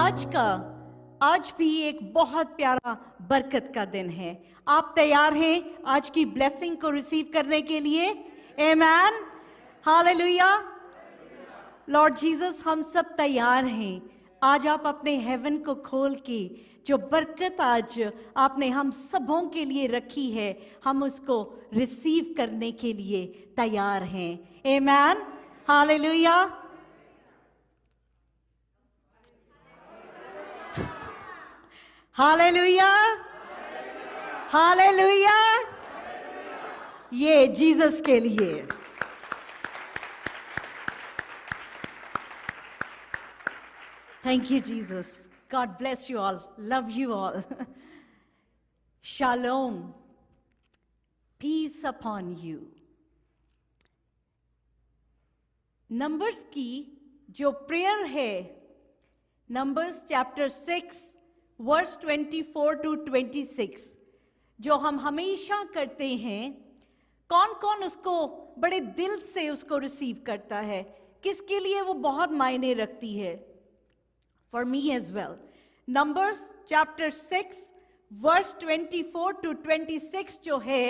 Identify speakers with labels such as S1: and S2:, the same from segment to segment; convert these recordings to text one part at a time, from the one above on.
S1: आज भी एक बहुत प्यारा बरकत का दिन है। आप तैयार हैं आज की ब्लेसिंग को रिसीव करने के लिए? Amen, hallelujah. लॉर्ड जीसस, हम सब तैयार हैं। आज आप अपने हेवन को खोल के जो बरकत आज आपने हम सबों के लिए रखी है, हम उसको रिसीव करने के लिए तैयार हैं। Amen, hallelujah. Hallelujah, hallelujah. ये जीसस के लिए। Thank you Jesus. God bless you all, love you all. शालोम, पीस अपॉन यू। नंबर्स की जो प्रेयर है, नंबर्स चैप्टर 6 वर्स 24 to 26, जो हम हमेशा करते हैं, कौन कौन उसको बड़े दिल से उसको रिसीव करता है? किसके लिए वो बहुत मायने रखती है? For me as well. Numbers chapter 6 verse 24 to 26 जो है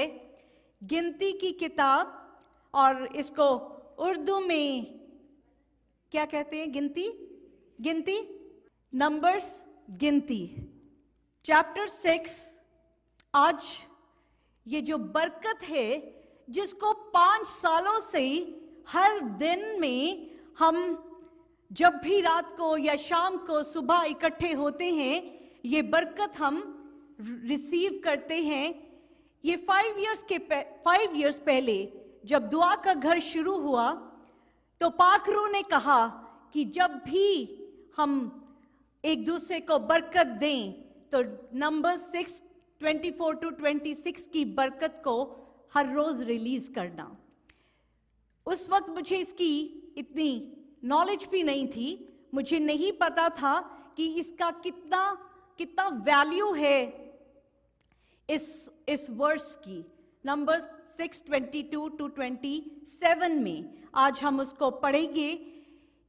S1: गिनती की किताब, और इसको उर्दू में क्या कहते हैं? गिनती, नंबर्स, गिनती। चैप्टर 6। आज ये जो बरकत है, जिसको 5 सालों से हर दिन में हम जब भी रात को या शाम को सुबह इकट्ठे होते हैं, ये बरकत हम रिसीव करते हैं। ये 5 इयर्स पहले जब दुआ का घर शुरू हुआ, तो पाखरू ने कहा कि जब भी हम एक दूसरे को बरकत दें, तो नंबर 6 24 to 26 की बरकत को हर रोज रिलीज करना। उस वक्त मुझे इसकी इतनी नॉलेज भी नहीं थी। मुझे नहीं पता था कि इसका कितना वैल्यू है इस वर्स की। नंबर 6 22 to 27 में आज हम उसको पढ़ेंगे।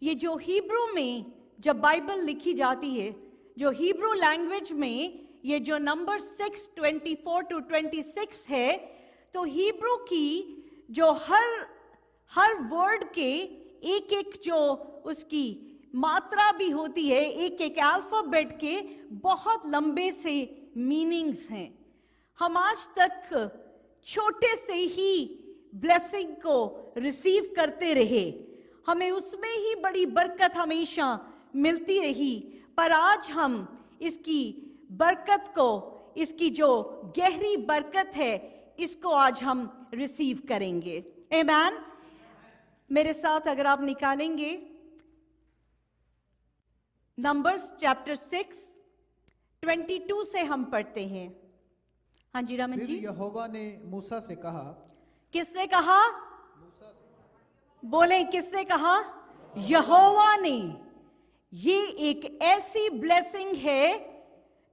S1: ये जो हिब्रू में जब बाइबल लिखी जाती है, जो हिब्रू लैंग्वेज में ये जो नंबर 6 24 to 26 है, तो हिब्रू की जो हर वर्ड के एक जो उसकी मात्रा भी होती है, एक अल्फाबेट के बहुत लंबे से मीनिंग्स हैं। हम आज तक छोटे से ही ब्लेसिंग को रिसीव करते रहे, हमें उसमें ही बड़ी बरकत हमेशा मिलती रही। पर आज हम इसकी बरकत को, इसकी जो गहरी बरकत है, इसको आज हम रिसीव करेंगे। आमेन। मेरे साथ अगर आप निकालेंगे नंबर्स चैप्टर 6 22 से हम पढ़ते हैं। हाँ जी रामन जी।
S2: यहोवा ने मूसा से कहा।
S1: किसने कहा? बोले, किसने कहा? यहोवा ने। ये एक ऐसी ब्लेसिंग है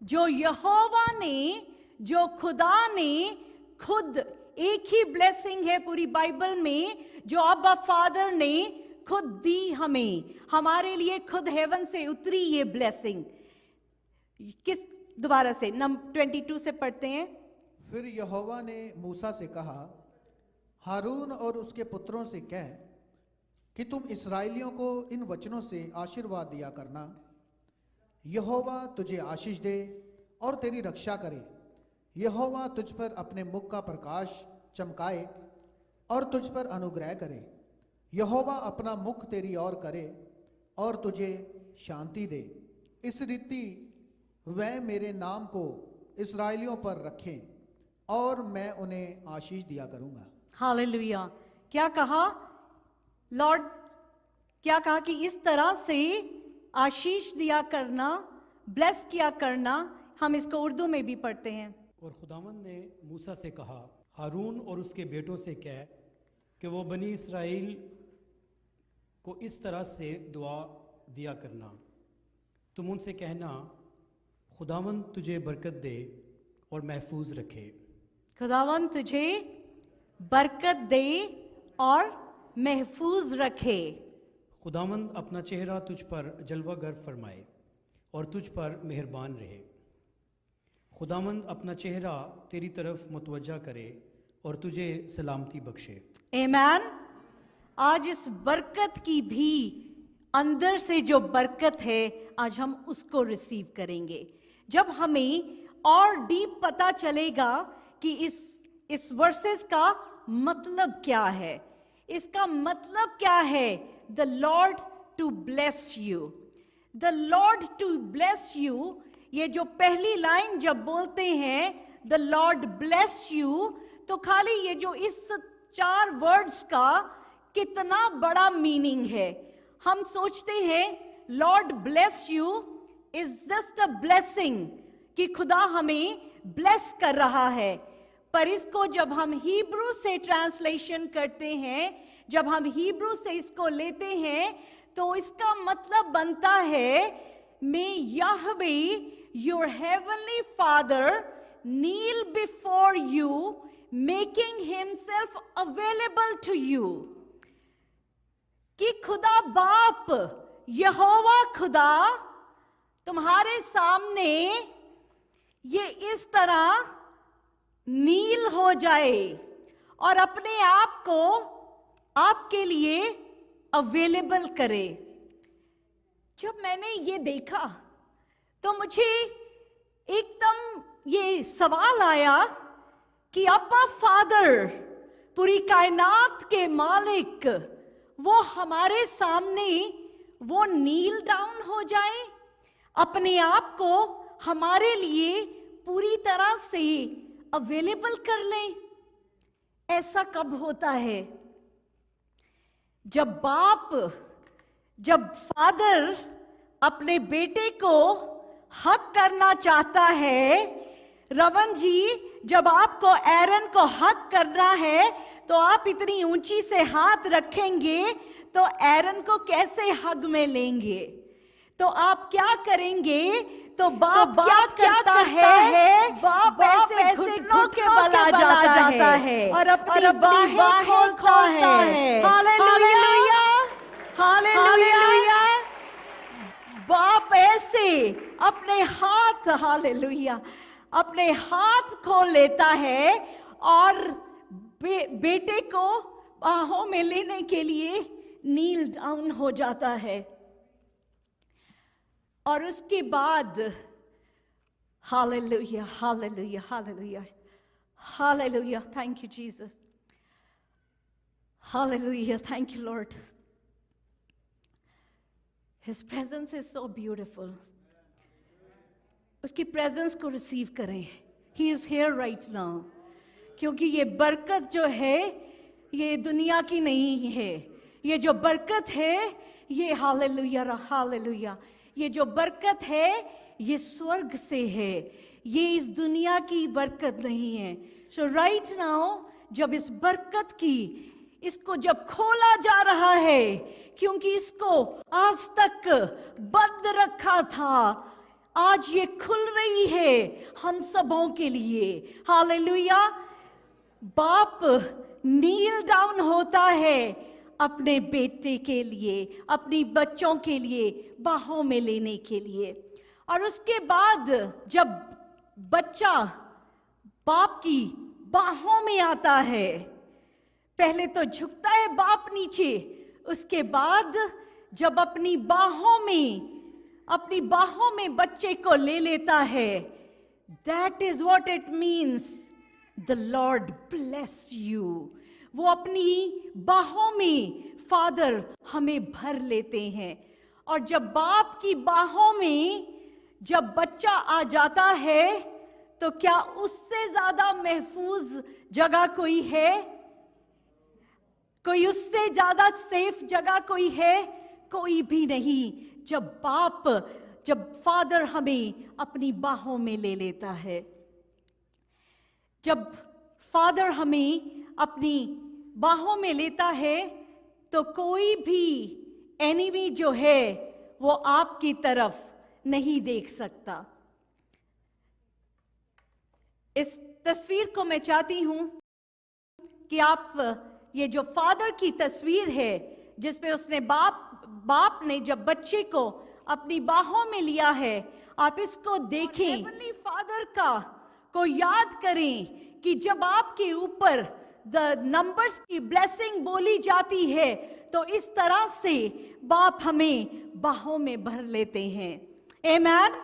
S1: जो यहोवा ने, जो खुदा ने खुद, एक ही ब्लेसिंग है पूरी बाइबल में जो अब्बा फादर ने खुद दी हमें, हमारे लिए खुद हेवन से उतरी ये ब्लेसिंग। किस, दोबारा से 22 से पढ़ते हैं।
S2: फिर यहोवा ने मूसा से कहा, हारून और उसके पुत्रों से कह कि तुम इस्राएलियों को इन वचनों से आशीर्वाद दिया करना। यहोवा तुझे आशीष दे और तेरी रक्षा करे। यहोवा तुझ पर अपने मुख का प्रकाश चमकाए और तुझ पर अनुग्रह करे। यहोवा अपना मुख तेरी ओर करे और तुझे शांति दे। इस रीति वह मेरे नाम को इस्राएलियों पर रखें और मैं उन्हें आशीष दिया करूंगा।
S1: हालेलुया। क्या कहा लॉर्ड? क्या कहा कि इस तरह से आशीष दिया करना, ब्लेस किया करना। हम इसको उर्दू में भी पढ़ते हैं।
S3: और खुदावंद ने मूसा से कहा, हारून और उसके बेटों से कह कि वो बनी इसराइल को इस तरह से दुआ दिया करना। तुम उनसे कहना, खुदावंद तुझे बरकत दे और महफूज रखे।
S1: खुदावंद तुझे बरकत दे और महफूज रखे।
S3: खुदावंद अपना चेहरा तुझ पर जलवागर फरमाए। और तुझ पर मेहरबान रहे। खुदावंद अपना चेहरा तेरी तरफ मुतवज्जा करे और तुझे सलामती बख्शे।
S1: आमीन। आज इस बरकत की भी अंदर से जो बरकत है आज हम उसको रिसीव करेंगे। जब हमें और डीप पता चलेगा कि इस वर्सेस का मतलब क्या है, इसका मतलब क्या है, the Lord to bless you, the Lord to bless you. ये जो पहली लाइन जब बोलते हैं द लॉर्ड ब्लेस यू, तो खाली ये जो इस 4 वर्ड्स का कितना बड़ा मीनिंग है। हम सोचते हैं Lord bless you is just a blessing, कि खुदा हमें ब्लेस कर रहा है। पर इसको जब हम हिब्रू से ट्रांसलेशन करते हैं, जब हम हिब्रू से इसको लेते हैं, तो इसका मतलब बनता है may Yahweh your heavenly father kneel before you making himself available to you. कि खुदा बाप यहोवा खुदा तुम्हारे सामने ये इस तरह नील हो जाए और अपने आप को आपके लिए अवेलेबल करे। जब मैंने ये देखा तो मुझे एकदम ये सवाल आया कि अब्बा फादर, पूरी कायनात के मालिक, वो हमारे सामने वो नील डाउन हो जाए, अपने आप को हमारे लिए पूरी तरह से अवेलेबल कर लें। ऐसा कब होता है? जब फादर अपने बेटे को हक करना चाहता है। रवन जी, जब आपको एरन को हक करना है तो आप इतनी ऊंची से हाथ रखेंगे तो एरन को कैसे हग में लेंगे? तो आप क्या करेंगे? तो बाप क्या करता है? बाप ऐसे घुटनों के बल आ जाता है और अपनी बाहें खोलता है। Hallelujah, hallelujah. बाप ऐसे अपने हाथ, हालेलुया, अपने हाथ खोल लेता है और बेटे को बाहों में लेने के लिए नील डाउन हो जाता है। और उसके बाद hallelujah, hallelujah, hallelujah, hallelujah, thank you Jesus, hallelujah, thank you Lord. His presence is so beautiful. उसकी प्रेजेंस को रिसीव करें। He is here right now. क्योंकि ये बरकत जो है ये दुनिया की नहीं है। ये जो बरकत है ये हालेलुया, हालेलुया, ये जो बरकत है ये स्वर्ग से है, ये इस दुनिया की बरकत नहीं है। सो राइट नाउ जब इस बरकत की इसको जब खोला जा रहा है, क्योंकि इसको आज तक बंद रखा था, आज ये खुल रही है हम सबों के लिए। हालेलुया। बाप नील डाउन होता है अपने बेटे के लिए, अपनी बच्चों के लिए बाहों में लेने के लिए। और उसके बाद जब बच्चा बाप की बाहों में आता है, पहले तो झुकता है बाप नीचे, उसके बाद जब अपनी बाहों में बच्चे को ले लेता है, that is what it means the Lord bless you. वो अपनी बाहों में फादर हमें भर लेते हैं। और जब बाप की बाहों में जब बच्चा आ जाता है तो क्या उससे ज्यादा महफूज जगह कोई है? कोई उससे ज्यादा सेफ जगह कोई है? कोई भी नहीं। जब फादर हमें अपनी बाहों में ले लेता है, जब फादर हमें अपनी बाहों में लेता है, तो कोई भी एनिमी जो है वो आपकी तरफ नहीं देख सकता। इस तस्वीर को मैं चाहती हूं कि आप, ये जो फादर की तस्वीर है जिसमें उसने बाप ने जब बच्चे को अपनी बाहों में लिया है, आप इसको देखें, हेवनली फादर का को याद करें कि जब आपके ऊपर द नंबर्स की ब्लेसिंग बोली जाती है तो इस तरह से बाप हमें बाहों में भर लेते हैं। आमीन।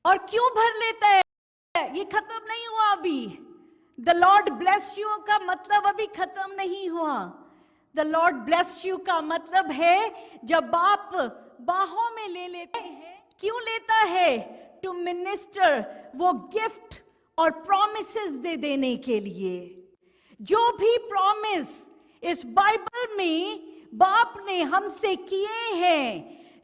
S1: और क्यों भर लेता है? ये खत्म नहीं हुआ अभी। द लॉर्ड ब्लेस यू का मतलब अभी खत्म नहीं हुआ। द लॉर्ड ब्लेस यू का मतलब है जब आप बाहों में ले लेते हैं। क्यों लेता है? टू मिनिस्टर, वो गिफ्ट और प्रॉमिसेस दे देने के लिए। जो भी प्रॉमिस इस बाइबल में बाप ने हमसे किए हैं,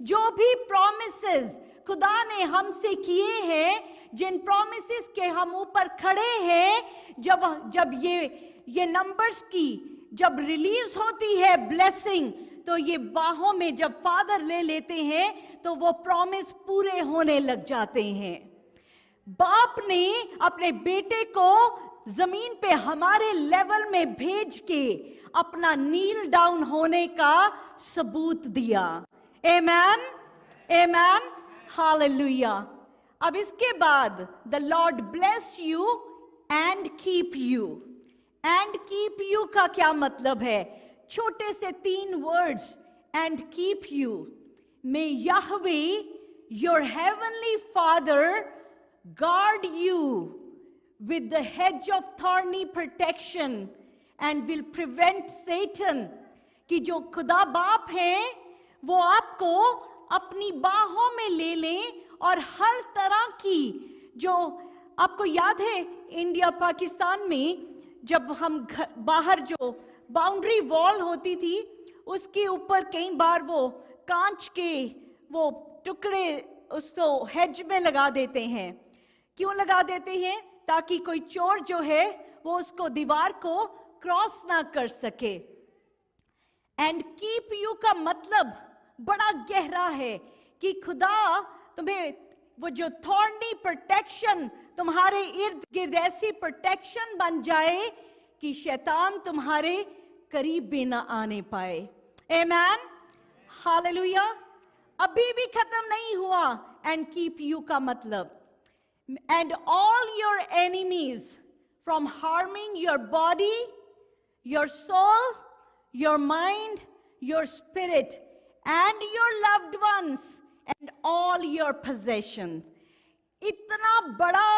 S1: जो भी प्रॉमिसेस खुदा ने हमसे किए हैं, जिन प्रॉमिसेस के हम ऊपर खड़े हैं, जब ये नंबर्स की जब रिलीज होती है ब्लेसिंग, तो ये बाहों में जब फादर ले लेते हैं तो वो प्रॉमिस पूरे होने लग जाते हैं। बाप ने अपने बेटे को जमीन पे हमारे लेवल में भेज के अपना नील डाउन होने का सबूत दिया। आमेन, आमेन, हालेलुया। अब इसके बाद the Lord bless you and keep you. And keep you का क्या मतलब है? छोटे से 3 words, and keep you. May Yahweh your heavenly father guard you with the hedge of thorny protection and will prevent Satan, कि जो खुदा बाप है वो आपको अपनी बाहों में ले लें और हर तरह की, जो आपको याद है इंडिया पाकिस्तान में जब हम बाहर जो बाउंड्री वॉल होती थी उसके ऊपर कई बार वो कांच के वो टुकड़े उसको हेज में लगा देते हैं। क्यों लगा देते हैं? ताकि कोई चोर जो है वो उसको दीवार को क्रॉस ना कर सके। एंड कीप यू का मतलब बड़ा गहरा है कि खुदा तुम्हें वो जो थॉर्नी प्रोटेक्शन तुम्हारे इर्द गिर्द ऐसी प्रोटेक्शन बन जाए कि शैतान तुम्हारे करीब भी ना आने पाए। आमेन, हालेलुया। अभी भी खत्म नहीं हुआ। एंड कीप यू का मतलब, and all your enemies from harming your body, your soul, your mind, your spirit, and your loved ones, and all your possessions. इतना बड़ा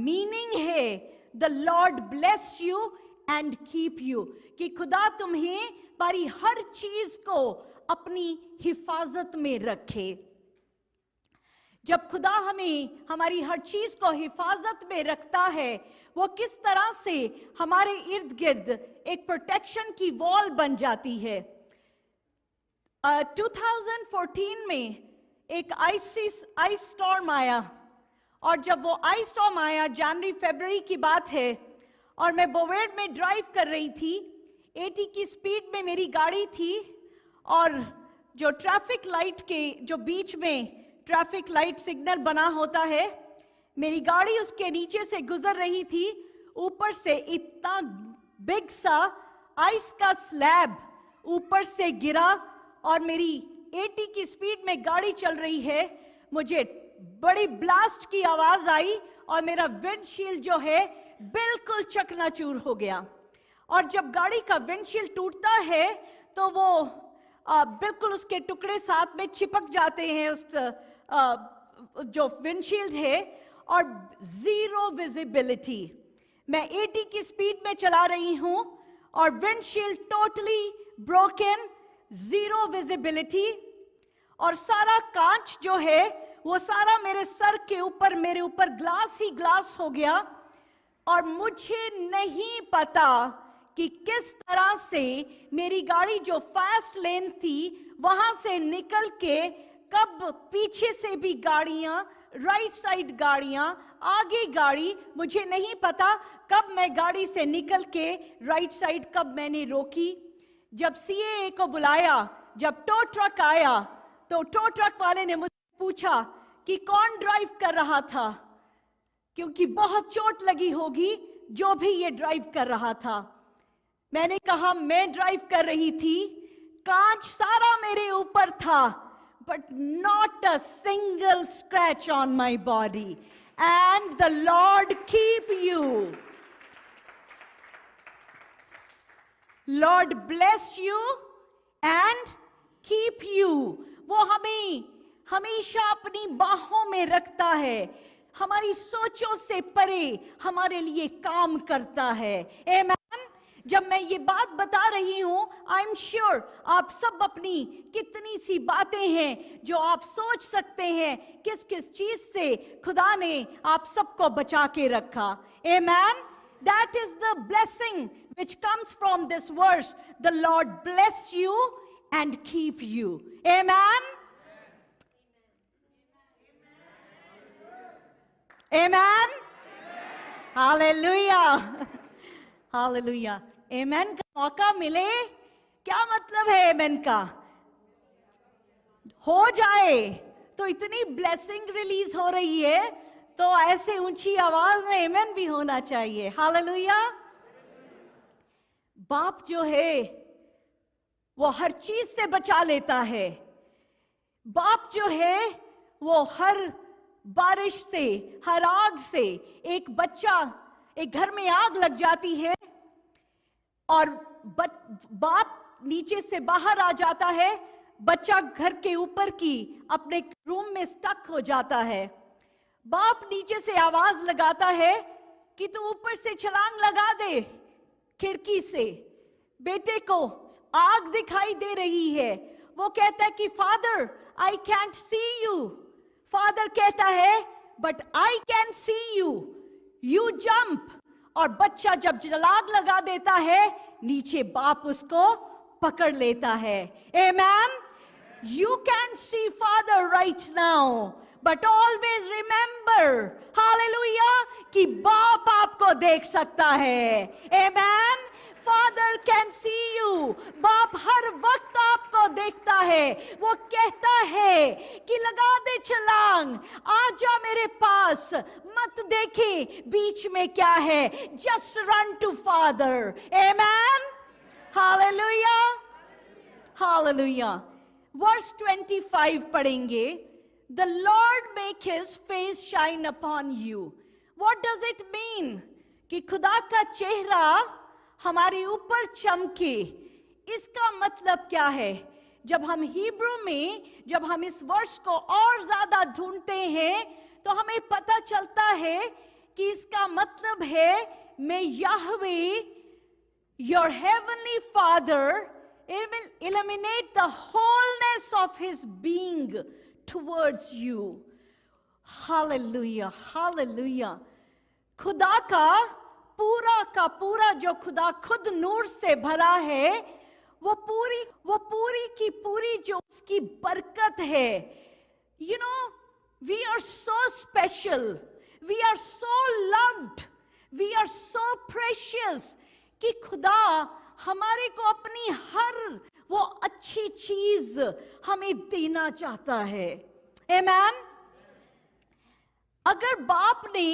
S1: मीनिंग है the Lord bless you and keep you, कि खुदा तुम्हें बारी हर चीज को अपनी हिफाजत में रखे। जब खुदा हमें हमारी हर चीज को हिफाजत में रखता है, वो किस तरह से हमारे इर्द गिर्द एक प्रोटेक्शन की वॉल बन जाती है। 2014 में एक आइस स्टॉर्म आया, और जब वो आइस स्टॉर्म आया, जनवरी फरवरी की बात है, और मैं बोवेड में ड्राइव कर रही थी। 80 की स्पीड में मेरी गाड़ी थी, और जो ट्रैफिक लाइट के जो बीच में ट्रैफिक लाइट सिग्नल बना होता है, मेरी गाड़ी उसके नीचे से गुजर रही थी। ऊपर से इतना बिग सा आइस का स्लैब ऊपर से गिरा, और मेरी 80 की स्पीड में गाड़ी चल रही है। मुझे बड़ी ब्लास्ट की आवाज आई, और मेरा विंडशील्ड जो है बिल्कुल चकनाचूर हो गया। और जब गाड़ी का विंडशील्ड टूटता है तो वो बिल्कुल उसके टुकड़े साथ में चिपक जाते हैं उस जो विंडशील्ड है, और 0 विजिबिलिटी। मैं 80 की स्पीड में चला रही हूं और विंडशील्ड टोटली ब्रोकन, 0 विजिबिलिटी, और सारा कांच जो है वो सारा मेरे सर के ऊपर, मेरे ऊपर ग्लास ही ग्लास हो गया। और मुझे नहीं पता कि किस तरह से मेरी गाड़ी जो फास्ट लेन थी वहां से निकल के कब पीछे से भी गाड़ियां, राइट साइड गाड़ियां, आगे गाड़ी, मुझे नहीं पता कब मैं गाड़ी से निकल के राइट साइड कब मैंने रोकी। जब सीएए को बुलाया, जब टो ट्रक आया, तो टो ट्रक वाले ने मुझसे पूछा कि कौन ड्राइव कर रहा था, क्योंकि बहुत चोट लगी होगी जो भी ये ड्राइव कर रहा था। मैंने कहा मैं ड्राइव कर रही थी। कांच सारा मेरे ऊपर था, but not a single scratch on my body. And the Lord keep you. Lord bless you and keep you. वो हमें हमेशा अपनी बाहों में रखता है, हमारी सोचों से परे हमारे लिए काम करता है। आमीन। जब मैं ये बात बता रही हूं, आई एम श्योर आप सब अपनी कितनी सी बातें हैं जो आप सोच सकते हैं किस किस चीज से खुदा ने आप सबको बचा के रखा। आमीन। That is the blessing which comes from this verse. The Lord bless you and keep you. Amen. Amen. Hallelujah. Hallelujah. Amen का मौका मिले, क्या मतलब है amen का? हो जाए तो इतनी ब्लेसिंग रिलीज हो रही है, तो ऐसे ऊंची आवाज में amen भी होना चाहिए। हालेलुया। बाप जो है वो हर चीज से बचा लेता है। बाप जो है वो हर बारिश से, हर आग से, एक बच्चा, एक घर में आग लग जाती है और बाप नीचे से बाहर आ जाता है, बच्चा घर के ऊपर की अपने रूम में स्टक हो जाता है। बाप नीचे से आवाज लगाता है कि तू ऊपर से छलांग लगा दे खिड़की से। बेटे को आग दिखाई दे रही है, वो कहता है कि father I can't C you. Father कहता है but I can see you, you jump. और बच्चा जब छलांग लगा देता है, नीचे बाप उसको पकड़ लेता है। आमेन। You can see Father right now, but always remember, hallelujah, कि बाप आपको देख सकता है। Amen. Father can see you. बाप हर वक्त आपको देखता है। वो कहता है कि लगा दे छलांग, आजा मेरे पास, मत देखे बीच में क्या है। Just run to Father. Amen. Hallelujah. Hallelujah. Verse 25 पढ़ेंगे। The Lord make his face shine upon you. What does it mean? कि खुदा का चेहरा हमारे ऊपर चमके। इसका मतलब क्या है? जब हम हिब्रू में, जब हम इस वर्ष को और ज्यादा ढूंढते हैं, तो हमें पता चलता है कि इसका मतलब है, may Yahweh, your heavenly Father, it will illuminate the wholeness of his being towards you. Hallelujah, hallelujah. खुदा का पूरा जो खुदा खुद नूर से भरा है, वो पूरी की पूरी जो उसकी बरकत है। You know, we are so special, we are so loved, we are so precious कि खुदा हमारे को अपनी हर वो अच्छी चीज हमें देना चाहता है। आमेन। अगर बाप ने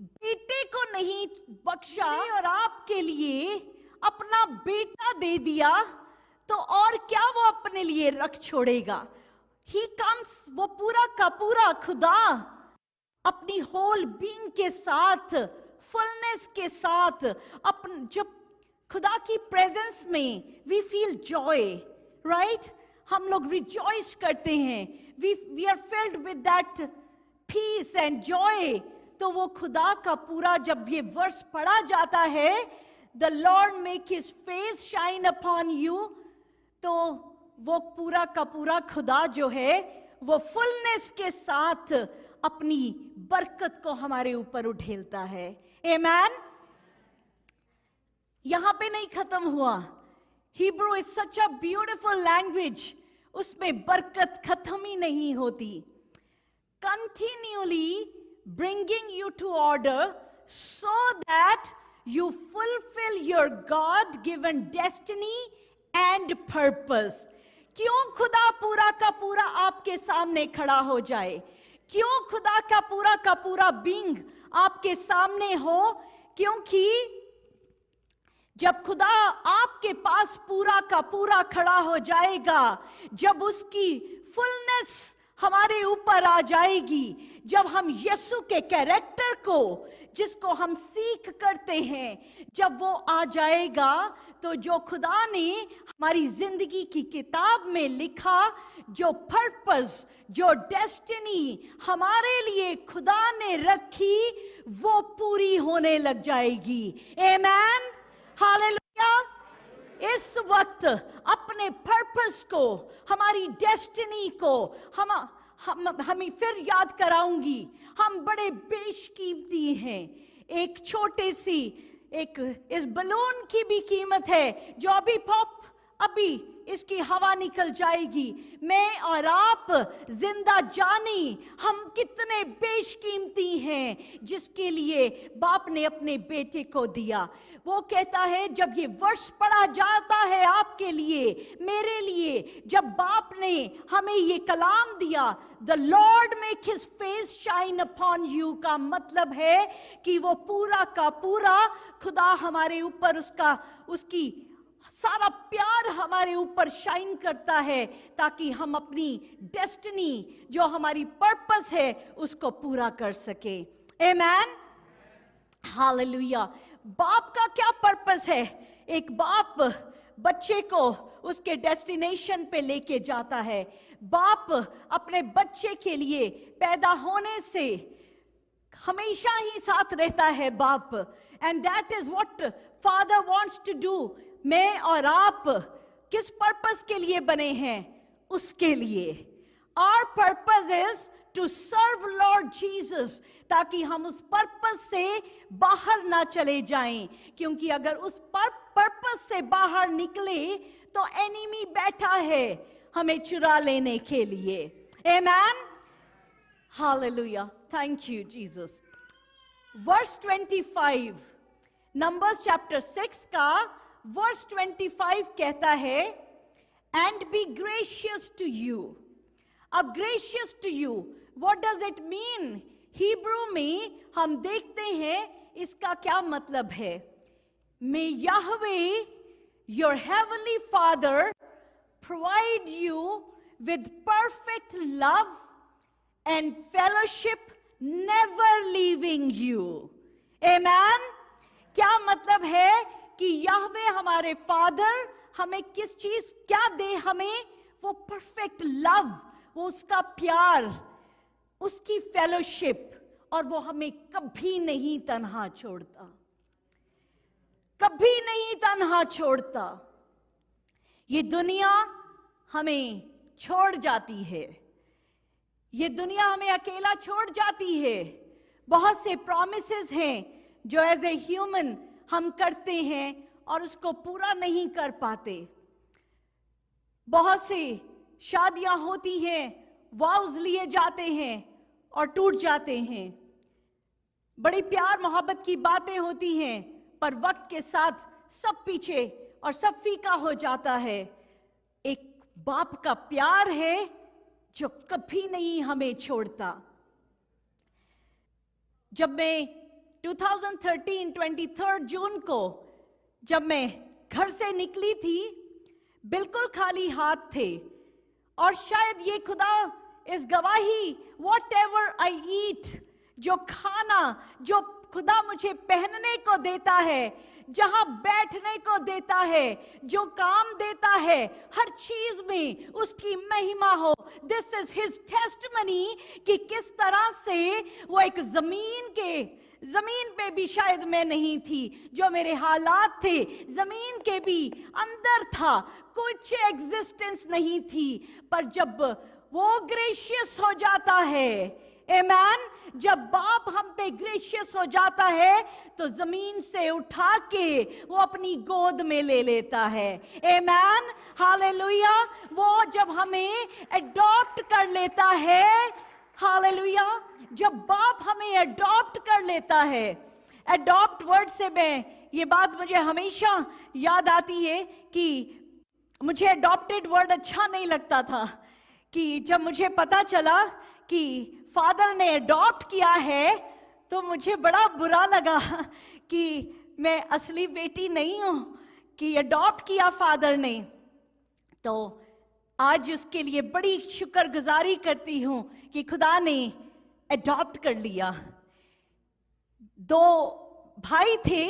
S1: बेटे को नहीं बख्शा और आपके लिए अपना बेटा दे दिया, तो और क्या वो अपने लिए रख छोड़ेगा। ही कम्स, वो पूरा का पूरा खुदा अपनी होल बीइंग के साथ, फुलनेस के साथ, जब खुदा की प्रेजेंस में वी फील जॉय, राइट? हम लोग रिजॉइस करते हैं, we are filled with that peace and joy. तो वो खुदा का पूरा जब ये वर्ष पढ़ा जाता है, the Lord make his face shine upon you, तो वो पूरा का पूरा खुदा जो है वो फुलनेस के साथ अपनी बरकत को हमारे ऊपर उठेलता है। आमेन। यहां पे नहीं खत्म हुआ। Hebrew is such a beautiful language, उसमें बरकत खत्म ही नहीं होती। Continually bringing you to order so that you fulfill your God given destiny and purpose. क्यों खुदा पूरा का पूरा आपके सामने खड़ा हो जाए? क्यों खुदा का पूरा बीइंग आपके सामने हो? क्योंकि जब खुदा आपके पास पूरा का पूरा खड़ा हो जाएगा, जब उसकी फुलनेस हमारे ऊपर आ जाएगी, जब हम यीशु के कैरेक्टर को, जिसको हम सीख करते हैं, जब वो आ जाएगा, तो जो खुदा ने हमारी जिंदगी की किताब में लिखा, जो पर्पस, जो डेस्टिनी हमारे लिए खुदा ने रखी, वो पूरी होने लग जाएगी। आमेन, हालेलुया। इस वक्त अपने पर्पस को, हमारी डेस्टिनी को हमें फिर याद कराऊंगी। हम बड़े बेशकीमती हैं। एक छोटे सी, इस बलून की भी कीमत है जो अभी इसकी हवा निकल जाएगी। मैं और आप जिंदा जानी हम कितने बेशकीमती हैं, जिसके लिए बाप ने अपने बेटे को दिया। वो कहता है, जब ये वर्ष पढ़ा जाता है आपके लिए, मेरे लिए, जब बाप ने हमें ये कलाम दिया, the Lord make his face shine upon you, का मतलब है कि वो पूरा का पूरा खुदा हमारे ऊपर उसकी सारा प्यार हमारे ऊपर शाइन करता है, ताकि हम अपनी डेस्टिनी, जो हमारी पर्पस है, उसको पूरा कर सके। आमेन, हालेलुया। बाप का क्या पर्पस है? एक बाप बच्चे को उसके डेस्टिनेशन पे लेके जाता है। बाप अपने बच्चे के लिए पैदा होने से हमेशा ही साथ रहता है बाप, and that is what Father wants to do. मैं और आप किस पर्पस के लिए बने हैं? उसके लिए। Our purpose is to serve Lord Jesus, ताकि हम उस पर्पस से बाहर ना चले जाएं, क्योंकि अगर उस पर्पस से बाहर निकले तो एनिमी बैठा है हमें चुरा लेने के लिए। Amen, hallelujah, thank you Jesus. Verse 25, Numbers chapter 6 का वर्स 25 कहता है, and be gracious to you. अब gracious to you, what does it mean? Hebrew में हम देखते हैं इसका क्या मतलब है। May Yahweh your heavenly father provide you with perfect love and fellowship, never leaving you. Amen. क्या मतलब है कि याहवे हमारे फादर हमें किस चीज क्या दे? हमें वो परफेक्ट लव, वो उसका प्यार, उसकी फेलोशिप, और वो हमें कभी नहीं तन्हा छोड़ता, कभी नहीं तन्हा छोड़ता। ये दुनिया हमें छोड़ जाती है, ये दुनिया हमें अकेला छोड़ जाती है। बहुत से प्रॉमिसेस हैं जो एज ए ह्यूमन हम करते हैं और उसको पूरा नहीं कर पाते। बहुत सी शादियां होती हैं, वाउज लिए जाते हैं और टूट जाते हैं। बड़ी प्यार मोहब्बत की बातें होती हैं, पर वक्त के साथ सब पीछे और सब फीका हो जाता है। एक बाप का प्यार है जो कभी नहीं हमें छोड़ता। जब मैं 2013 23 जून को जब मैं घर से निकली थी, बिल्कुल खाली हाथ थे, और शायद ये खुदा इस गवाही, वॉट एवर आई ईट, जो खाना जो खुदा मुझे पहनने को देता है, जहां बैठने को देता है, जो काम देता है, हर चीज में उसकी महिमा हो। दिस इज हिज टेस्टिमनी कि किस तरह से वो एक जमीन पे भी शायद मैं नहीं थी, जो मेरे हालात थे जमीन के भी अंदर था, कुछ एग्जिस्टेंस नहीं थी, पर जब वो ग्रेशियस हो जाता है, आमेन, जब बाप हम पे ग्रेशियस हो जाता है, तो जमीन से उठा के वो अपनी गोद में ले लेता है। आमेन, हालेलुया। वो जब हमें अडॉप्ट कर लेता है, हालेलुया, जब बाप हमें अडॉप्ट कर लेता है। अडॉप्ट वर्ड से मैं ये बात मुझे हमेशा याद आती है कि मुझे अडॉप्टेड वर्ड अच्छा नहीं लगता था, कि जब मुझे पता चला कि फादर ने अडॉप्ट किया है, तो मुझे बड़ा बुरा लगा कि मैं असली बेटी नहीं हूं, कि अडॉप्ट किया फादर ने। तो आज उसके लिए बड़ी शुक्रगुजारी करती हूं कि खुदा ने अडॉप्ट कर लिया। 2 भाई थे,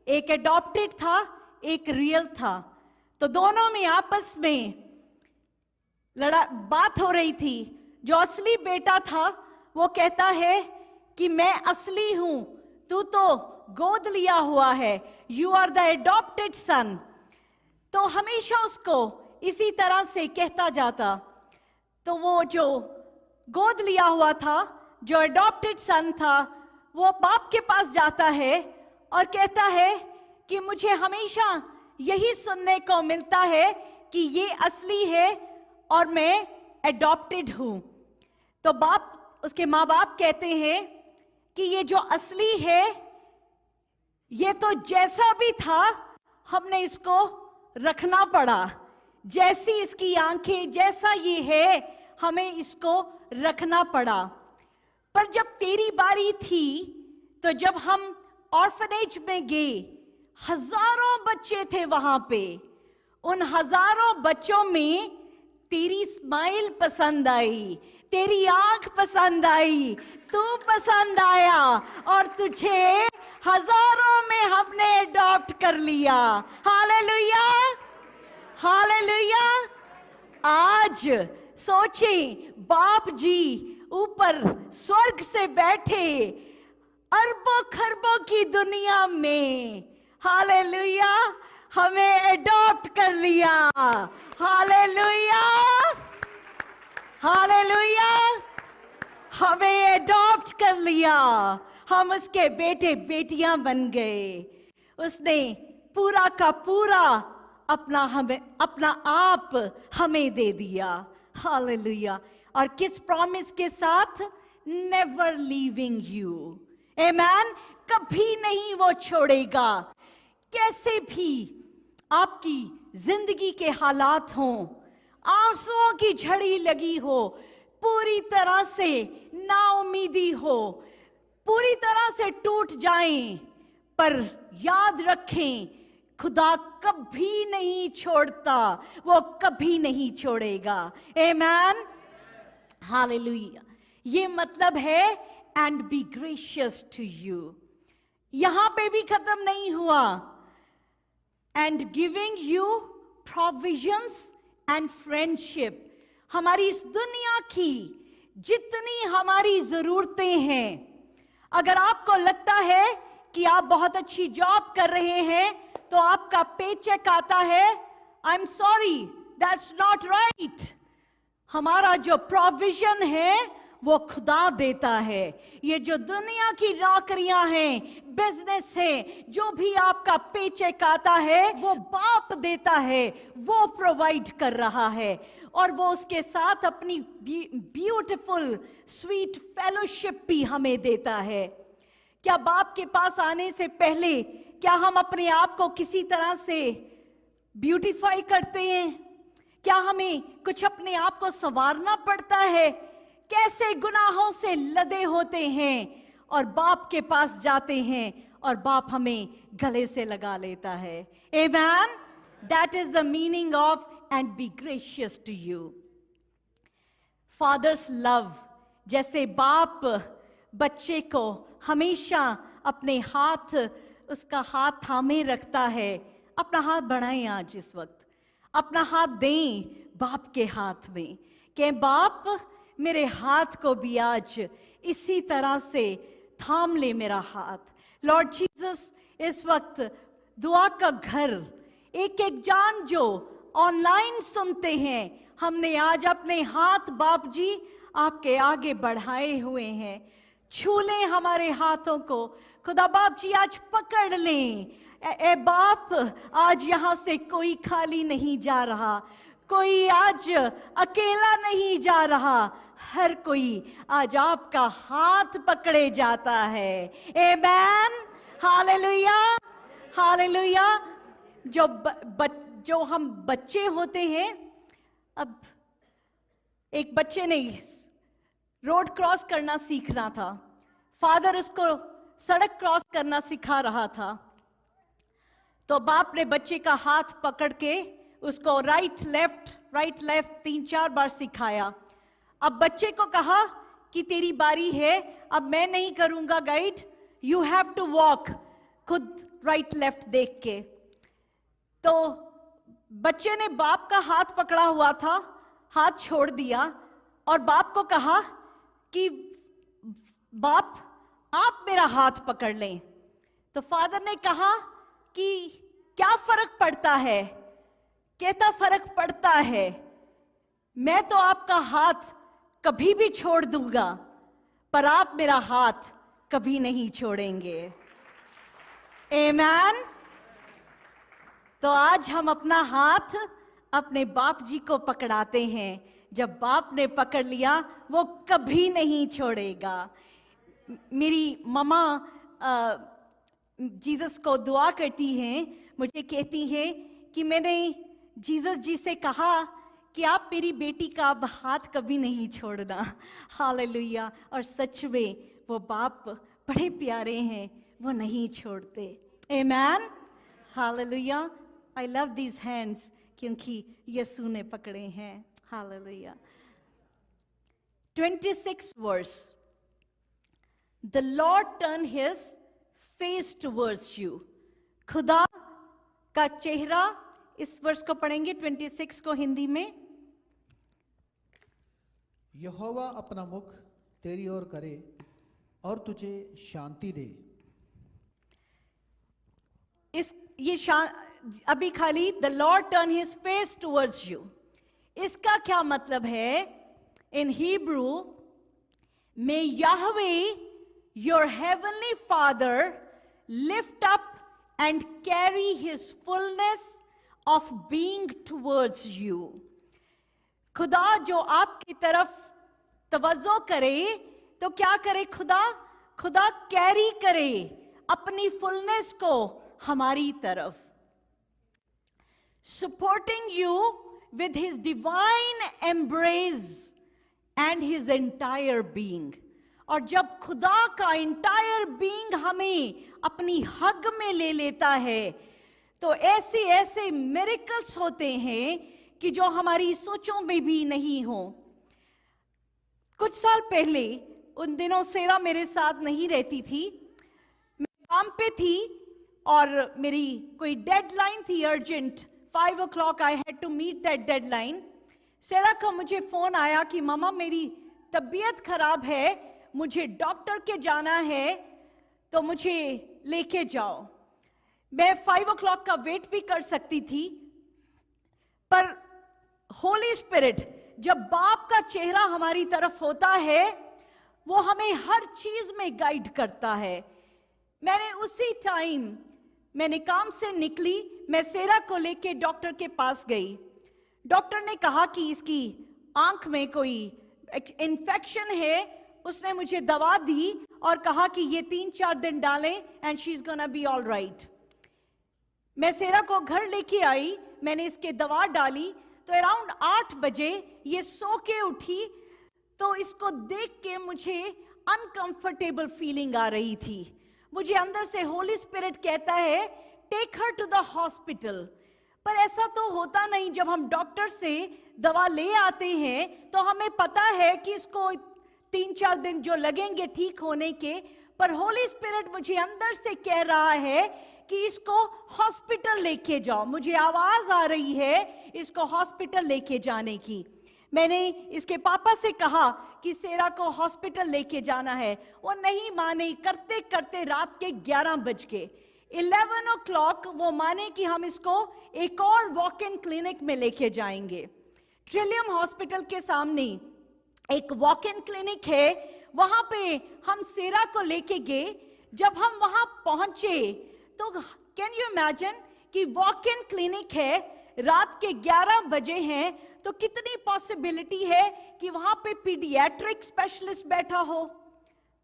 S1: एक अडॉप्टेड था, एक रियल था। तो दोनों में आपस में बात हो रही थी। जो असली बेटा था वो कहता है कि मैं असली हूं, तू तो गोद लिया हुआ है, यू आर द एडॉप्टेड सन। तो हमेशा उसको इसी तरह से कहता जाता। तो वो जो गोद लिया हुआ था, जो अडॉप्टेड सन था, वो बाप के पास जाता है और कहता है कि मुझे हमेशा यही सुनने को मिलता है कि ये असली है और मैं एडॉप्टेड हूं। तो बाप, उसके माँ बाप कहते हैं कि ये जो असली है, ये तो जैसा भी था हमने इसको रखना पड़ा, जैसी इसकी आंखें, जैसा ये है हमें इसको रखना पड़ा। पर जब तेरी बारी थी, तो जब हम ऑर्फनेज में गए, हजारों बच्चे थे वहां पे, उन हजारों बच्चों में तेरी स्माइल पसंद आई, तेरी आंख पसंद आई, तू पसंद आया और तुझे हजारों में हमने अडॉप्ट कर लिया। Hallelujah, hallelujah. आज सोचें, बाप जी ऊपर स्वर्ग से बैठे अरबों खरबों की दुनिया में, हालेलुया, हमें अडॉप्ट कर लिया। हालेलुया, हालेलुया, हमें अडॉप्ट कर लिया। हम उसके बेटे बेटियां बन गए। उसने पूरा का पूरा अपना आप हमें दे दिया। हालेलुया। और किस प्रॉमिस के साथ? Never leaving you. आमेन। कभी नहीं वो छोड़ेगा। कैसे भी आपकी जिंदगी के हालात हों, आंसुओं की झड़ी लगी हो, पूरी तरह से नाउमीदी हो, पूरी तरह से टूट जाएं, पर याद रखें, खुदा कभी नहीं छोड़ता, वो कभी नहीं छोड़ेगा। Amen, hallelujah. ये मतलब है and be gracious to you. यहां पे भी खत्म नहीं हुआ। And giving you provisions and friendship. हमारी इस दुनिया की जितनी हमारी जरूरतें हैं, अगर आपको लगता है कि आप बहुत अच्छी जॉब कर रहे हैं तो आपका पे चेक आता है, I am sorry, that's not right. हमारा जो प्रोविजन है वो खुदा देता है। ये जो दुनिया की नौकरियां हैं, बिजनेस है, जो भी आपका पे चेक आता है वो बाप देता है, वो प्रोवाइड कर रहा है। और वो उसके साथ अपनी ब्यूटीफुल स्वीट फेलोशिप भी हमें देता है। क्या बाप के पास आने से पहले क्या हम अपने आप को किसी तरह से ब्यूटीफाई करते हैं? क्या हमें कुछ अपने आप को संवारना पड़ता है? कैसे गुनाहों से लदे होते हैं और बाप के पास जाते हैं और बाप हमें गले से लगा लेता है। Amen. That is the meaning of and be gracious to you. Father's love, जैसे बाप बच्चे को हमेशा अपने हाथ, उसका हाथ थामे रखता है। अपना हाथ बढ़ाएं आज इस वक्त, अपना हाथ दें बाप के हाथ में, कि बाप मेरे हाथ को भी आज इसी तरह से थाम ले मेरा हाथ। लॉर्ड जीसस, इस वक्त दुआ का घर, एक एक जान जो ऑनलाइन सुनते हैं, हमने आज अपने हाथ बाप जी आपके आगे बढ़ाए हुए हैं। छू लें हमारे हाथों को खुदा बाप जी, आज पकड़ लें। ए बाप, आज यहां से कोई खाली नहीं जा रहा, कोई आज अकेला नहीं जा रहा, हर कोई आज आपका हाथ पकड़े जाता है। आमेन, हालेलुया, हालेलुया। जो हम बच्चे होते हैं, अब एक बच्चे ने रोड क्रॉस करना सीखना था, फादर उसको सड़क क्रॉस करना सिखा रहा था। तो बाप ने बच्चे का हाथ पकड़ के उसको राइट लेफ्ट 3-4 बार सिखाया। अब बच्चे को कहा कि तेरी बारी है, अब मैं नहीं करूंगा guide, you have to walk, खुद राइट लेफ्ट देख के। तो बच्चे ने बाप का हाथ पकड़ा हुआ था, हाथ छोड़ दिया और बाप को कहा कि बाप आप मेरा हाथ पकड़ लें। तो फादर ने कहा कि क्या फर्क पड़ता है? कहता फर्क पड़ता है, मैं तो आपका हाथ कभी भी छोड़ दूंगा, पर आप मेरा हाथ कभी नहीं छोड़ेंगे। आमीन। तो आज हम अपना हाथ अपने बाप जी को पकड़ाते हैं। जब बाप ने पकड़ लिया वो कभी नहीं छोड़ेगा। मेरी मम्मा जीसस को दुआ करती हैं, मुझे कहती हैं कि मैंने जीसस जी से कहा कि आप मेरी बेटी का अब हाथ कभी नहीं छोड़ना। हालेलुया। और सच में वो बाप बड़े प्यारे हैं, वो नहीं छोड़ते। आमीन। Hallelujah. I love these hands क्योंकि यीशु ने पकड़े हैं। Hallelujah. 26 verse, the Lord turn his face towards you. खुदा का चेहरा, इस वर्ष को पढ़ेंगे 26 को हिंदी में।
S2: यहोवा अपना मुख तेरी ओर करे और तुझे शांति दे। अभी खाली the Lord turn his face towards you, इसका क्या मतलब है? In Hebrew, may Yahweh your heavenly father lift up and carry his fullness of being towards you. खुदा जो आपकी तरफ तवज्जो करे तो क्या करे? खुदा कैरी करे अपनी फुलनेस को हमारी तरफ, supporting you with his divine embrace and his entire being। और जब खुदा का entire being हमें अपनी हग में ले लेता है तो ऐसे miracles होते हैं कि जो हमारी सोचों में भी नहीं हो। कुछ साल पहले, उन दिनों सेरा मेरे साथ नहीं रहती थी, मैं काम पे थी और मेरी कोई डेडलाइन थी urgent, 5 o'clock I had to meet that deadline. Sarah का मुझे फोन आया कि मामा मेरी तबीयत खराब है, मुझे डॉक्टर के जाना है, तो मुझे लेके जाओ। मैं 5 o'clock का वेट भी कर सकती थी, पर होली स्पिरिट, जब बाप का चेहरा हमारी तरफ होता है, वो हमें हर चीज में गाइड करता है। मैंने उसी टाइम, मैंने काम से निकली, मैं सेरा को लेके डॉक्टर के पास गई। डॉक्टर ने कहा कि इसकी आंख में कोई इन्फेक्शन है। उसने मुझे दवा दी और कहा कि ये 3-4 दिन डालें and she is gonna be all right. मैं सेरा को घर लेके आई, मैंने इसके दवा डाली, तो अराउंड 8 बजे ये सो के उठी। तो इसको देख के मुझे अनकंफर्टेबल फीलिंग आ रही थी। मुझे अंदर से होली स्पिरिट कहता है take her to the hospital, पर ऐसा तो होता नहीं। जब हम डॉक्टर से दवा ले आते हैं तो हमें पता है कि इसको 3-4 दिन जो लगेंगे ठीक होने के, पर होली स्पिरिट मुझे अंदर से कह रहा है कि इसको हॉस्पिटल लेके जाओ। मुझे आवाज आ रही है इसको हॉस्पिटल लेके जाने की। मैंने इसके पापा से कहा कि सेरा को हॉस्पिटल लेके जाना है, वो नहीं माने। करते करते रात के 11 बज गए। 11 o'clock वो माने कि हम इसको एक और वॉक इन क्लिनिक में लेके जाएंगे। ट्रिलियम हॉस्पिटल के सामने एक वॉक इन क्लिनिक है, वहां पे हम सेरा को लेके गए। जब हम वहां पहुंचे तो कैन यू इमेजिन कि वॉक इन क्लिनिक है, रात के 11 बजे हैं, तो कितनी पॉसिबिलिटी है कि वहां पे पीडियाट्रिक स्पेशलिस्ट बैठा हो?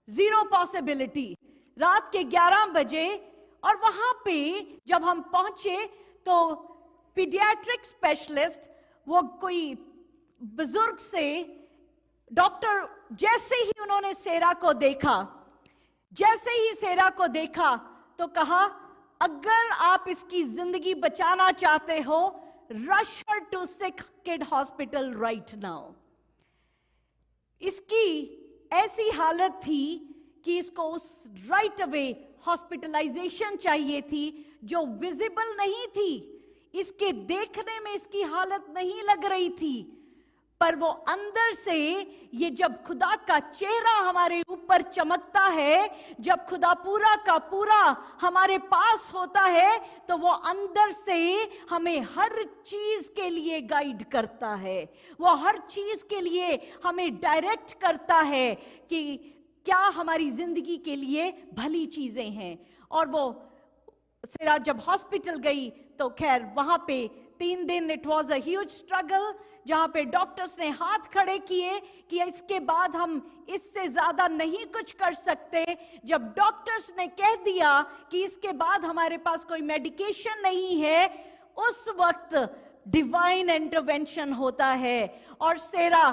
S2: 0 पॉसिबिलिटी। रात के 11 बजे। और वहां पे जब हम पहुंचे तो पीडियाट्रिक स्पेशलिस्ट, वो कोई बुजुर्ग से डॉक्टर, जैसे ही उन्होंने सेरा को देखा तो कहा
S1: अगर आप इसकी जिंदगी बचाना चाहते हो, rush her to sick kid hospital right now. इसकी ऐसी हालत थी कि इसको उस राइट अवे हॉस्पिटलाइजेशन चाहिए थी, जो विजिबल नहीं थी। इसके देखने में इसकी हालत नहीं लग रही थी, पर वो अंदर से, ये जब खुदा का चेहरा हमारे ऊपर चमकता है, जब खुदा पूरा का पूरा हमारे पास होता है, तो वो अंदर से हमें हर चीज के लिए गाइड करता है। वो हर चीज के लिए हमें डायरेक्ट करता है कि क्या हमारी जिंदगी के लिए भली चीजें हैं। और वो सेरा जब हॉस्पिटल गई तो खैर वहां पे 3 दिन it was a huge struggle, जहां पे डॉक्टर्स ने हाथ खड़े किए कि इसके बाद हम इससे ज्यादा नहीं कुछ कर सकते। जब डॉक्टर्स ने कह दिया कि इसके बाद हमारे पास कोई मेडिकेशन नहीं है, उस वक्त डिवाइन इंटरवेंशन होता है और सेरा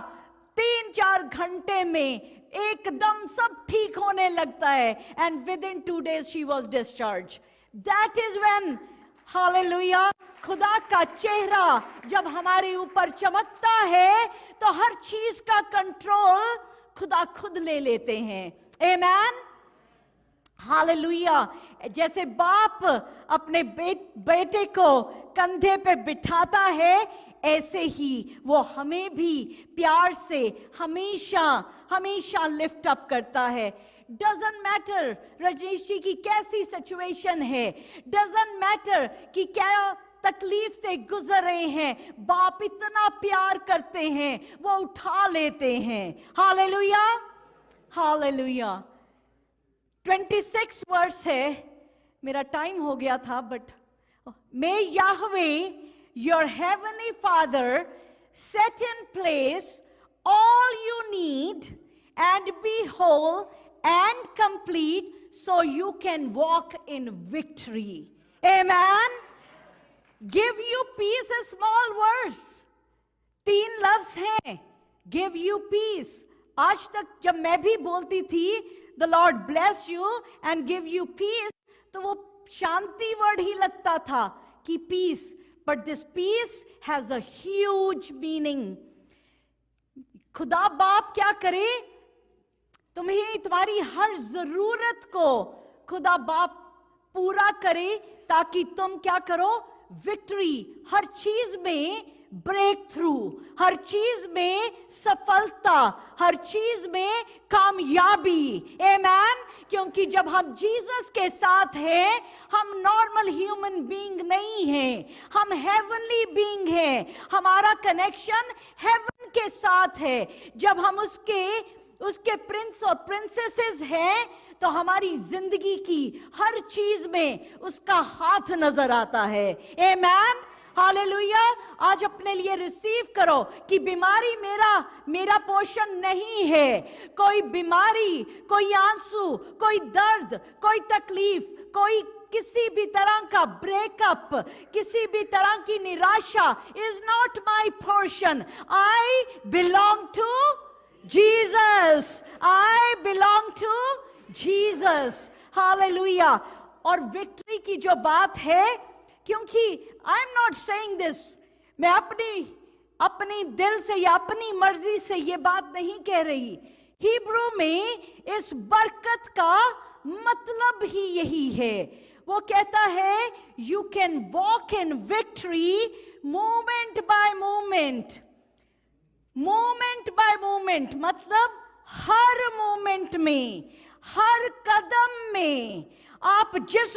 S1: 3-4 घंटे में एकदम सब ठीक होने लगता है। And with in 2 days she was discharge. That is when, hallelujah, खुदा का चेहरा जब हमारे ऊपर चमकता है तो हर चीज का कंट्रोल खुदा खुद ले लेते हैं। Amen, hallelujah. जैसे बाप अपने बेटे को कंधे पे बिठाता है, ऐसे ही वो हमें भी प्यार से हमेशा हमेशा लिफ्ट अप करता है। डजंट मैटर रजनीश जी की कैसी सिचुएशन है, डजंट मैटर कि क्या तकलीफ से गुजर रहे हैं, बाप इतना प्यार करते हैं, वो उठा लेते हैं। Hallelujah, hallelujah. 26 वर्स है, मेरा टाइम हो गया था, but may Yahweh your heavenly father set in place all you need and be whole and complete so you can walk in victory. Amen. Give you peace, a small verse. 3 लफ्ज हैं, give you peace. आज तक जब मैं भी बोलती थी the Lord bless you and give you peace, तो वो शांति वर्ड ही लगता था कि peace, but this peace has a huge meaning. खुदा बाप क्या करे, तुम्हें तुम्हारी हर जरूरत को खुदा बाप पूरा करे, ताकि तुम क्या करो, विक्ट्री, हर चीज में ब्रेक थ्रू, हर चीज में सफलता, हर चीज में कामयाबी। आमेन। क्योंकि जब हम जीसस के साथ हैं, हम नॉर्मल ह्यूमन बीइंग नहीं हैं, हम हेवनली बीइंग हैं। हमारा कनेक्शन हेवन के साथ है। जब हम उसके प्रिंस और प्रिंसेसेस हैं, तो हमारी जिंदगी की हर चीज में उसका हाथ नजर आता है। आमेन, हालेलुया। आज अपने लिए रिसीव करो कि बीमारी मेरा पोर्शन नहीं है। कोई बीमारी, कोई आंसू, कोई दर्द, कोई तकलीफ, कोई किसी भी तरह का ब्रेकअप, किसी भी तरह की निराशा is not my portion. I belong to Jesus. I belong to Jesus. Hallelujah. और विक्ट्री की जो बात है, क्योंकि I am not saying this, मैं अपनी दिल से या अपनी मर्जी से ये बात नहीं कह रही। हिब्रू में इस बरकत का मतलब ही यही है। वो कहता है you can walk in victory moment by moment. Moment bye moment मतलब हर मोमेंट में, हर कदम में आप जिस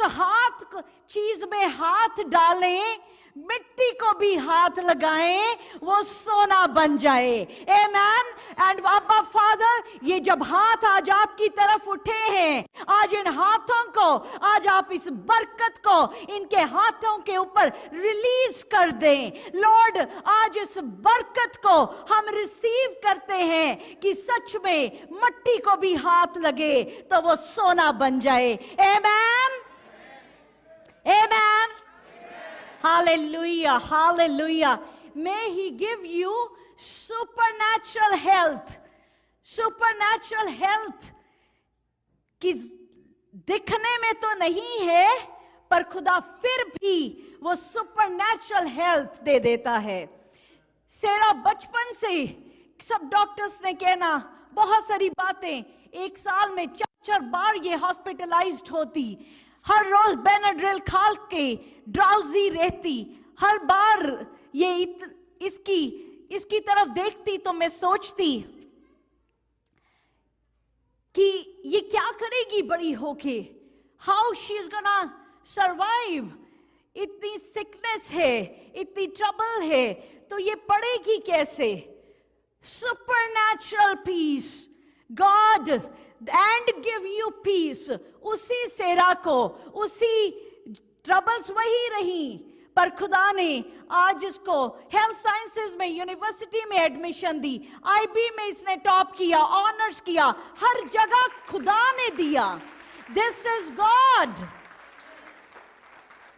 S1: चीज में हाथ डालें, मिट्टी को भी हाथ लगाएं, वो सोना बन जाए। आमेन। एंड अब्बा फादर, ये जब हाथ आज आपकी तरफ उठे हैं, आज इन हाथों को, आज आप इस बरकत को इनके हाथों के ऊपर रिलीज कर दें। लॉर्ड, आज इस बरकत को हम रिसीव करते हैं कि सच में मिट्टी को भी हाथ लगे तो वो सोना बन जाए। आमेन, आमेन, hallelujah, hallelujah. May he give you supernatural health, supernatural health कि दिखने में तो नहीं है, पर खुदा फिर भी वो सुपरनैचुरल हेल्थ दे देता है। सेरा बचपन से सब डॉक्टर्स ने कहना बहुत सारी बातें, एक साल में 4 बार ये हॉस्पिटलाइज्ड होती, हर रोज बेनाड्रिल खा के ड्राउजी रहती, हर बार ये इसकी तरफ देखती तो मैं सोचती कि ये क्या करेगी बड़ी होके, how she is gonna survive, इतनी सिकनेस है, इतनी ट्रबल है, तो ये पड़ेगी कैसे। Supernatural peace, God and give you peace, उसी सेरा को, उसी ट्रबल्स वही रही, पर खुदा ने आज इसको हेल्थ साइंसेज में यूनिवर्सिटी में एडमिशन दी, आईबी में इसने टॉप किया, ऑनर्स किया, हर जगह खुदा ने दिया। This is God,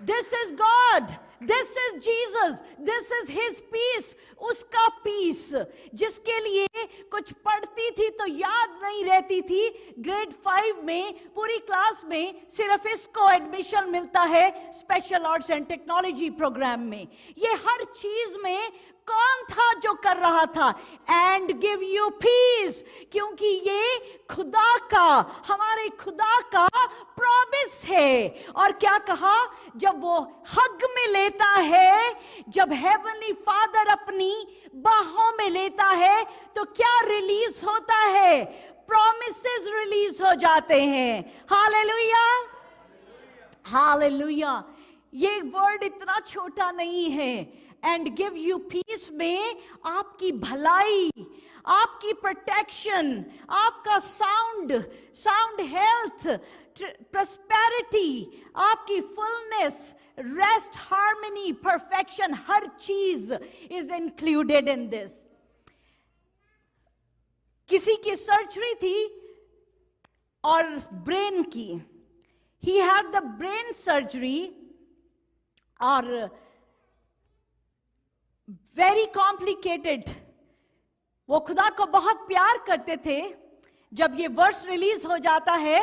S1: this is God, this is Jesus, this is his peace, उसका पीस जिसके लिए कुछ पढ़ती थी तो याद नहीं रहती थी, ग्रेड 5 में पूरी क्लास में सिर्फ इसको एडमिशन मिलता है special arts and technology programme में। ये हर चीज में कौन था जो कर रहा था, एंड गिव यू पीस, क्योंकि ये खुदा का, हमारे खुदा का प्रॉमिस है। और क्या कहा, जब वो हग में लेता है, जब हेवनली फादर अपनी बाहों में लेता है, तो क्या रिलीज होता है, प्रॉमिसेस रिलीज हो जाते हैं। Hallelujah, hallelujah. ये वर्ड इतना छोटा नहीं है। एंड गिव यू पीस में आपकी भलाई, आपकी प्रोटेक्शन, आपका साउंड हेल्थ, प्रॉस्पेरिटी, आपकी फुलनेस, रेस्ट, हार्मनी, परफेक्शन, हर चीज इज इंक्लूडेड इन दिस। किसी की सर्जरी थी और ब्रेन की, he had the brain surgery, और वेरी कॉम्प्लिकेटेड। वो खुदा को बहुत प्यार करते थे। जब ये वर्स रिलीज हो जाता है,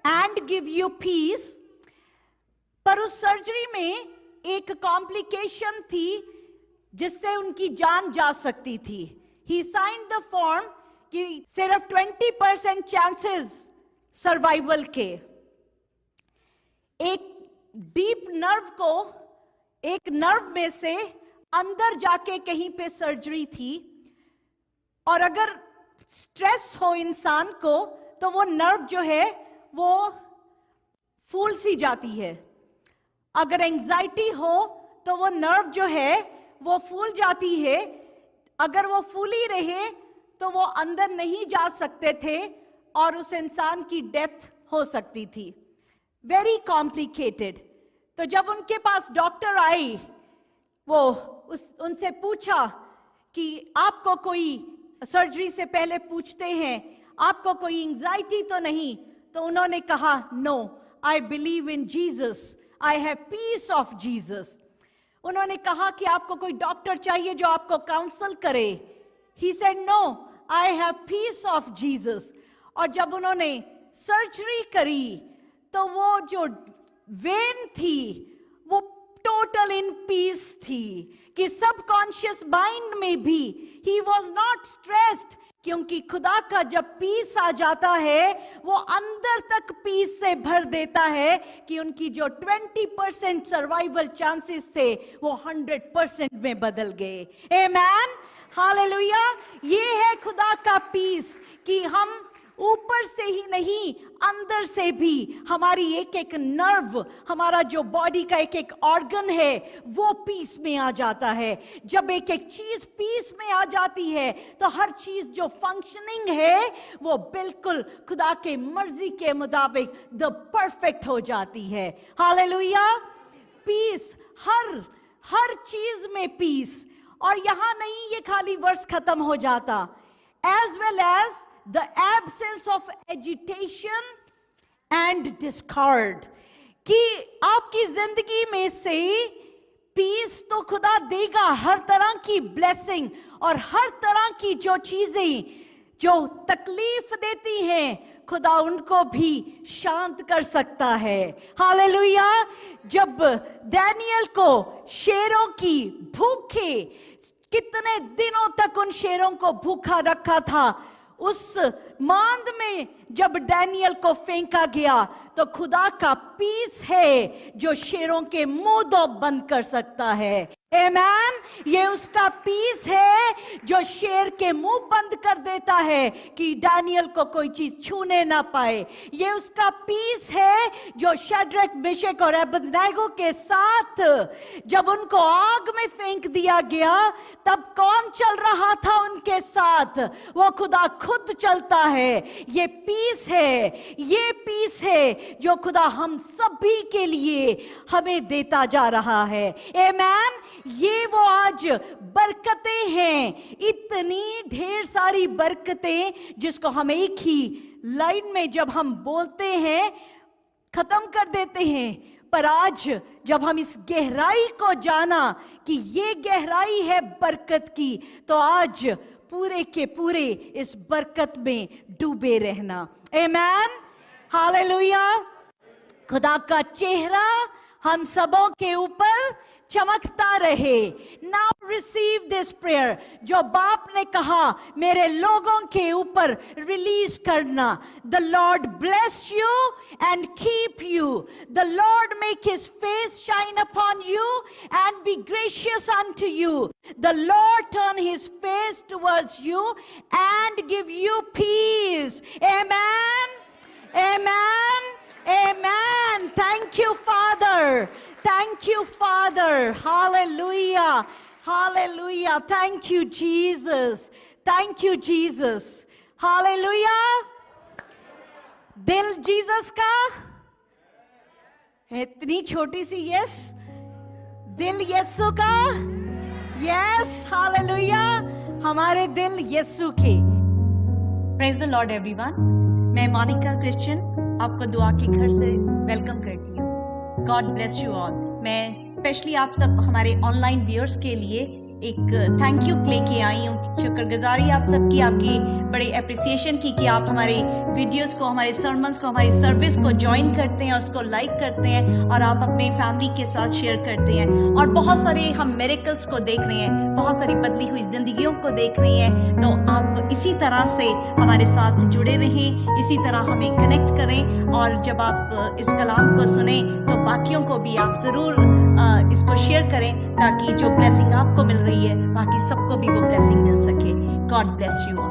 S1: एंड गिव यू पीस, पर उस सर्जरी में एक कॉम्प्लिकेशन थी जिससे उनकी जान जा सकती थी। ही साइंड द फॉर्म कि सिर्फ 20% चांसेस सर्वाइवल के। एक डीप नर्व को, एक नर्व में से अंदर जाके कहीं पे सर्जरी थी, और अगर स्ट्रेस हो इंसान को तो वो नर्व जो है वो फूल सी जाती है। अगर एंजाइटी हो तो वो नर्व जो है वो फूल जाती है। अगर वो फूली रहे तो वो अंदर नहीं जा सकते थे और उस इंसान की डेथ हो सकती थी। Very complicated. तो जब उनके पास डॉक्टर आई, वो उनसे पूछा कि आपको कोई, सर्जरी से पहले पूछते हैं, आपको कोई एंजाइटी तो नहीं? तो उन्होंने कहा, no, I believe in Jesus, I have peace of Jesus. उन्होंने कहा कि आपको कोई डॉक्टर चाहिए जो आपको काउंसल करे? He said, no, I have peace of Jesus. और जब उन्होंने सर्जरी करी तो वो जो वेन थी वो टोटल इन पीस थी, कि सबकॉन्शियस माइंड में भी ही वॉज नॉट स्ट्रेस्ड, क्योंकि खुदा का जब पीस आ जाता है वो अंदर तक पीस से भर देता है कि उनकी जो 20% सर्वाइवल चांसेस थे वो 100% में बदल गए। आमेन, हालेलुया। ये है खुदा का पीस, कि हम ऊपर से ही नहीं, अंदर से भी हमारी एक एक नर्व, हमारा जो बॉडी का एक एक ऑर्गन है वो पीस में आ जाता है। जब एक एक चीज पीस में आ जाती है तो हर चीज जो फंक्शनिंग है वो बिल्कुल खुदा के मर्जी के मुताबिक द परफेक्ट हो जाती है। हालेलुया। पीस, हर चीज में पीस। और यहां नहीं ये खाली वर्ष खत्म हो जाता, as well as the absence of agitation and discord, कि आपकी जिंदगी में से पीस तो खुदा देगा, हर तरह की ब्लेसिंग और हर तरह की जो चीजें जो तकलीफ देती हैं, खुदा उनको भी शांत कर सकता है। हालेलुया। जब दानियल को शेरों की भूखे, कितने दिनों तक उन शेरों को भूखा रखा था, उस मांद में जब दानियल को फेंका गया, तो खुदा का पीस है जो शेरों के मुंह दो बंद कर सकता है। आमेन। ये उसका पीस है जो शेर के मुंह बंद कर देता है कि दानियल को कोई चीज छूने ना पाए। ये उसका पीस है जो शद्रक, मेशक और अबेदनगो के साथ जब उनको आग में फेंक दिया गया, तब कौन चल रहा था उनके साथ? वो खुदा खुद चलता है। ये पीस है, ये पीस है जो खुदा हम सभी के लिए हमें देता जा रहा है। आमेन। ये वो आज बरकतें हैं, इतनी ढेर सारी बरकतें जिसको हम एक ही लाइन में जब हम बोलते हैं खत्म कर देते हैं। पर आज जब हम इस गहराई को जाना कि ये गहराई है बरकत की, तो आज पूरे के पूरे इस बरकत में डूबे रहना। आमेन। हालेलुया। खुदा का चेहरा हम सबों के ऊपर चमकता रहे। नाउ रिसीव दिस प्रेयर, जो बाप ने कहा मेरे लोगों के ऊपर रिलीज करना। The Lord bless you and keep you. The Lord make his face shine upon you and be gracious unto you. The Lord turn his face towards you and give you peace. Amen. Amen. Amen. Thank you, Father. Thank you, Father. Hallelujah. Hallelujah. Thank you, Jesus. Thank you, Jesus. Hallelujah. दिल Jesus का इतनी छोटी सी yes, दिल यीशु का yes. Hallelujah. हमारे दिल यीशु के।
S4: Praise the Lord everyone. मैं मोनिका क्रिश्चियन आपको दुआ के घर से वेलकम करती हूँ। God bless you all. मैं स्पेशली आप सब हमारे ऑनलाइन व्यूअर्स के लिए एक थैंक यू लेके आई हूँ। शुक्रगुजारी आप सबकी, आपकी बड़े अप्रिसिएशन की कि आप हमारे वीडियोस को, हमारे सर्मन्स को, हमारी सर्विस को ज्वाइन करते हैं, उसको लाइक करते हैं और आप अपने फैमिली के साथ शेयर करते हैं। और बहुत सारे हम मिरेकल्स को देख रहे हैं, बहुत सारी बदली हुई जिंदगियों को देख रहे हैं। तो आप इसी तरह से हमारे साथ जुड़े रहें, इसी तरह हमें कनेक्ट करें। और जब आप इस कलाम को सुने तो बाकियों को भी आप ज़रूर इसको शेयर करें, ताकि जो ब्लेसिंग आपको मिल रही है बाकी सबको भी वो ब्लेसिंग मिल सके। God bless you.